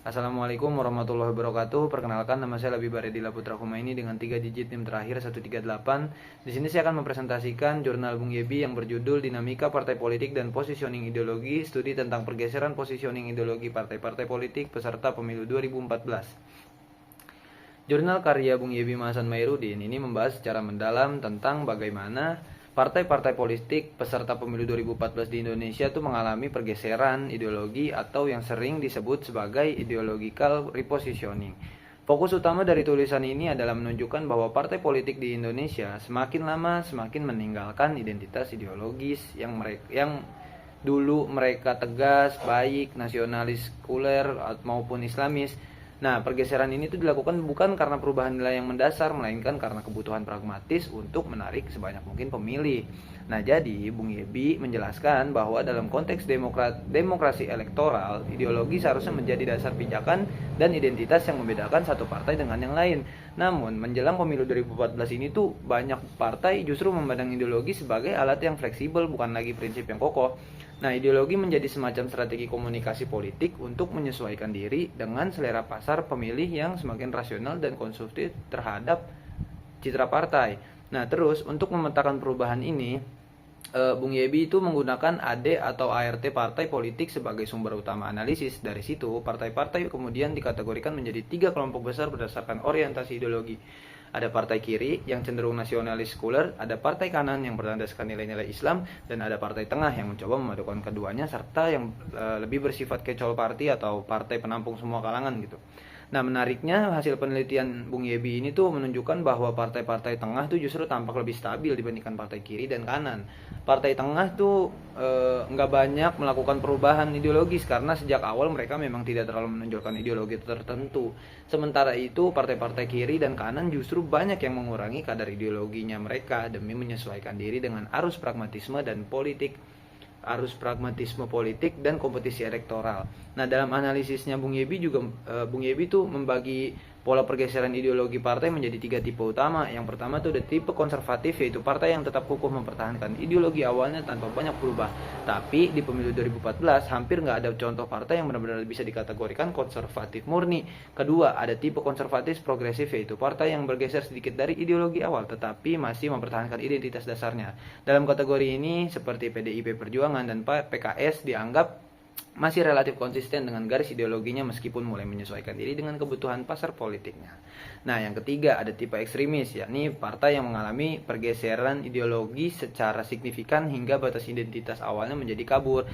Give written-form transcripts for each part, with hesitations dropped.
Assalamualaikum warahmatullahi wabarakatuh. Perkenalkan, nama saya Labib Baredila Putra Kumaini dengan 3 digit NIM terakhir 138. Di sini saya akan mempresentasikan jurnal Bung Yebi yang berjudul Dinamika Partai Politik dan Positioning Ideologi, studi tentang pergeseran positioning ideologi partai-partai politik peserta pemilu 2014. Jurnal karya Bung Yebi Mahasan Mairudin ini membahas secara mendalam tentang bagaimana partai-partai politik peserta pemilu 2014 di Indonesia itu mengalami pergeseran ideologi atau yang sering disebut sebagai ideological repositioning. Fokus utama dari tulisan ini adalah menunjukkan bahwa partai politik di Indonesia semakin lama semakin meninggalkan identitas ideologis yang dulu mereka tegas, baik, nasionalis, sekuler maupun Islamis. Nah, pergeseran ini tuh dilakukan bukan karena perubahan nilai yang mendasar, melainkan karena kebutuhan pragmatis untuk menarik sebanyak mungkin pemilih. Nah, jadi Bung Yebi menjelaskan bahwa dalam konteks demokrasi elektoral, ideologi seharusnya menjadi dasar pijakan dan identitas yang membedakan satu partai dengan yang lain. Namun, menjelang pemilu 2014 ini tuh banyak partai justru memandang ideologi sebagai alat yang fleksibel, bukan lagi prinsip yang kokoh. Nah, ideologi menjadi semacam strategi komunikasi politik untuk menyesuaikan diri dengan selera pasar pemilih yang semakin rasional dan konsumtif terhadap citra partai. Nah, terus untuk memetakan perubahan ini, Bung Yebi itu menggunakan AD atau ART partai politik sebagai sumber utama analisis. Dari situ, partai-partai kemudian dikategorikan menjadi 3 kelompok besar berdasarkan orientasi ideologi. Ada partai kiri yang cenderung nasionalis sekuler, ada partai kanan yang berlandaskan nilai-nilai Islam, dan ada partai tengah yang mencoba memadukan keduanya, serta yang lebih bersifat catch-all party atau partai penampung semua kalangan gitu. Nah, menariknya hasil penelitian Bung Yebi ini tuh menunjukkan bahwa partai-partai tengah tuh justru tampak lebih stabil dibandingkan partai kiri dan kanan. Partai tengah tuh nggak banyak melakukan perubahan ideologis karena sejak awal mereka memang tidak terlalu menonjolkan ideologi tertentu. Sementara itu partai-partai kiri dan kanan justru banyak yang mengurangi kadar ideologinya mereka demi menyesuaikan diri dengan arus pragmatisme politik dan kompetisi elektoral. Nah, dalam analisisnya Bung Yebi juga Bung Yebi tuh membagi pola pergeseran ideologi partai menjadi 3 tipe utama. Yang pertama tuh ada tipe konservatif, yaitu partai yang tetap kukuh mempertahankan ideologi awalnya tanpa banyak berubah. Tapi di pemilu 2014 hampir nggak ada contoh partai yang benar-benar bisa dikategorikan konservatif murni. Kedua, ada tipe konservatif progresif, yaitu partai yang bergeser sedikit dari ideologi awal tetapi masih mempertahankan identitas dasarnya. Dalam kategori ini seperti PDIP Perjuangan dan PKS dianggap masih relatif konsisten dengan garis ideologinya meskipun mulai menyesuaikan diri dengan kebutuhan pasar politiknya. Nah, yang ketiga ada tipe ekstremis, yakni partai yang mengalami pergeseran ideologi secara signifikan hingga batas identitas awalnya menjadi kabur.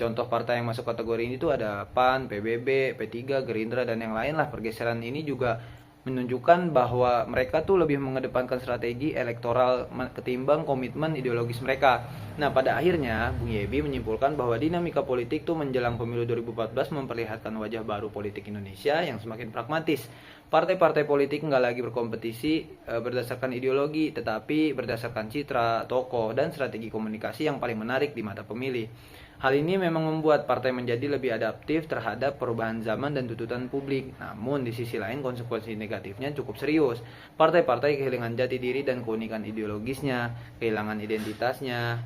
Contoh partai yang masuk kategori ini tuh ada PAN, PBB, P3, Gerindra, dan yang lain lah. Pergeseran ini juga menunjukkan bahwa mereka tuh lebih mengedepankan strategi elektoral ketimbang komitmen ideologis mereka. Nah, pada akhirnya Bung Yebi menyimpulkan bahwa dinamika politik tuh menjelang pemilu 2014 memperlihatkan wajah baru politik Indonesia yang semakin pragmatis. Partai-partai politik nggak lagi berkompetisi berdasarkan ideologi, tetapi berdasarkan citra, tokoh, dan strategi komunikasi yang paling menarik di mata pemilih. Hal ini memang membuat partai menjadi lebih adaptif terhadap perubahan zaman dan tuntutan publik. Namun di sisi lain konsekuensi negatifnya cukup serius. Partai-partai kehilangan jati diri dan keunikan ideologisnya, kehilangan identitasnya.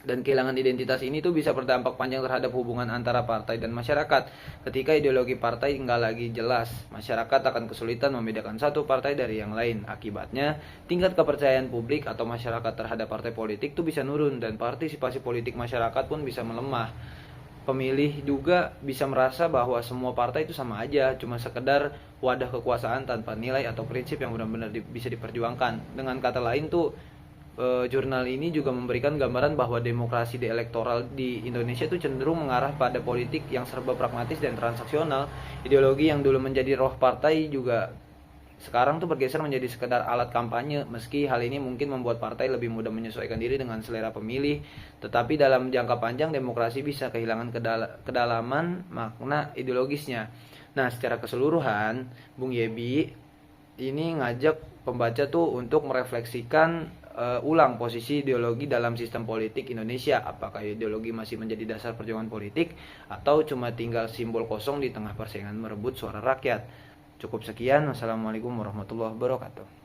Dan kehilangan identitas ini tuh bisa berdampak panjang terhadap hubungan antara partai dan masyarakat. Ketika ideologi partai nggak lagi jelas, masyarakat akan kesulitan membedakan satu partai dari yang lain. Akibatnya, tingkat kepercayaan publik atau masyarakat terhadap partai politik tuh bisa nurun dan partisipasi politik masyarakat pun bisa melemah. Pemilih juga bisa merasa bahwa semua partai itu sama aja, cuma sekedar wadah kekuasaan tanpa nilai atau prinsip yang benar-benar bisa diperjuangkan. Dengan kata lain tuh, jurnal ini juga memberikan gambaran bahwa demokrasi di elektoral di Indonesia itu cenderung mengarah pada politik yang serba pragmatis dan transaksional. Ideologi yang dulu menjadi roh partai juga sekarang tuh bergeser menjadi sekedar alat kampanye. Meski hal ini mungkin membuat partai lebih mudah menyesuaikan diri dengan selera pemilih, tetapi dalam jangka panjang demokrasi bisa kehilangan kedalaman makna ideologisnya. Nah, secara keseluruhan Bung Yebi ini ngajak pembaca tuh untuk merefleksikan ulang posisi ideologi dalam sistem politik Indonesia. Apakah ideologi masih menjadi dasar perjuangan politik atau cuma tinggal simbol kosong di tengah persaingan merebut suara rakyat? Cukup sekian. Wassalamualaikum warahmatullahi wabarakatuh.